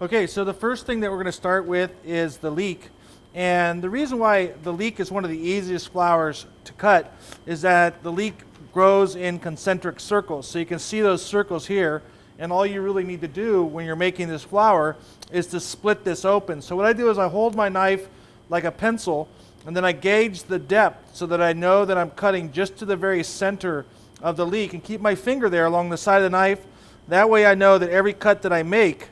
Okay, so the first thing that we're going to start with is the leek. And the reason why the leek is one of the easiest flowers to cut is that the leek grows in concentric circles. So you can see those circles here, and all you really need to do when you're making this flower is to split this open. So what I do is I hold my knife like a pencil, and then I gauge the depth so that I know that I'm cutting just to the very center of the leek, and keep my finger there along the side of the knife. That way I know that every cut that I make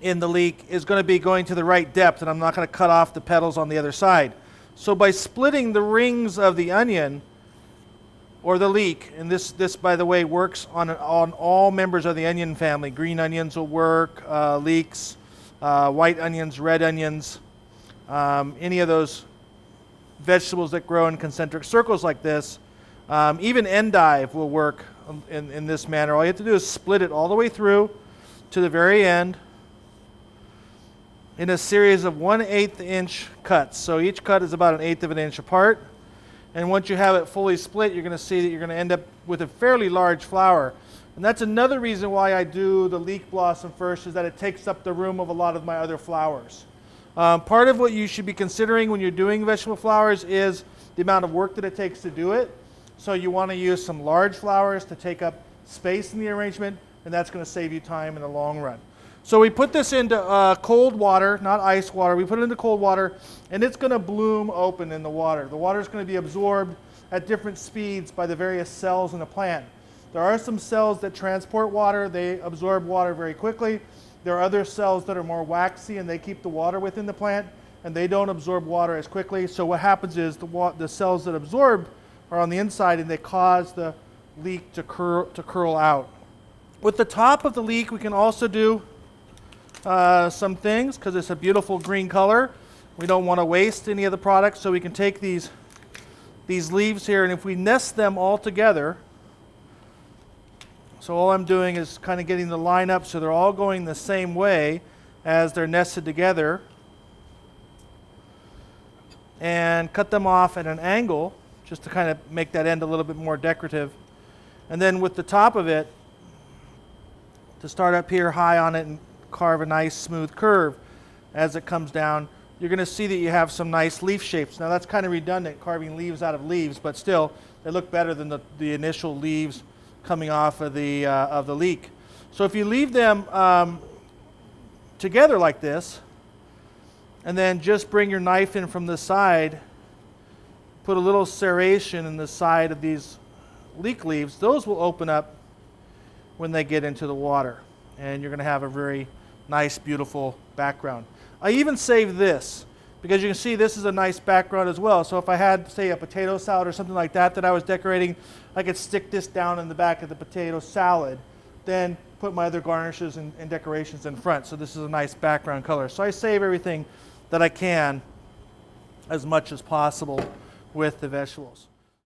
in the leek is going to be going to the right depth, and I'm not going to cut off the petals on the other side. So by splitting the rings of the onion or the leek, and this by the way works on all members of the onion family. Green onions will work, leeks, white onions, red onions, any of those vegetables that grow in concentric circles like this. Even endive will work in this manner. All you have to do is split it all the way through to the very end in a series of 1/8 inch cuts. So each cut is about 1/8 of an inch apart. And once you have it fully split, you're going to see that you're going to end up with a fairly large flower. And that's another reason why I do the leek blossom first, is that it takes up the room of a lot of my other flowers. Part of what you should be considering when you're doing vegetable flowers is the amount of work that it takes to do it. So you want to use some large flowers to take up space in the arrangement, and that's going to save you time in the long run. So we put this into cold water, not ice water. We put it into cold water, and it's going to bloom open in the water. The water is going to be absorbed at different speeds by the various cells in the plant. There are some cells that transport water. They absorb water very quickly. There are other cells that are more waxy, and they keep the water within the plant, and they don't absorb water as quickly. So what happens is the cells that absorb are on the inside, and they cause the leek to curl out. With the top of the leek, we can also do some things, because it's a beautiful green color. We don't want to waste any of the product, so we can take these leaves here, and if we nest them all together, so all I'm doing is kind of getting the line up so they're all going the same way as they're nested together, and cut them off at an angle just to kind of make that end a little bit more decorative. And then with the top of it, to start up here high on it and carve a nice smooth curve as it comes down, you're going to see that you have some nice leaf shapes. Now that's kind of redundant, carving leaves out of leaves, but still they look better than the initial leaves coming off of the leek. So if you leave them together like this, and then just bring your knife in from the side, put a little serration in the side of these leek leaves, those will open up when they get into the water, and you're going to have a very nice, beautiful background. I even saved this because you can see this is a nice background as well. So if I had, say, a potato salad or something like that I was decorating, I could stick this down in the back of the potato salad, then put my other garnishes and decorations in front. So this is a nice background color. So I save everything that I can as much as possible with the vegetables.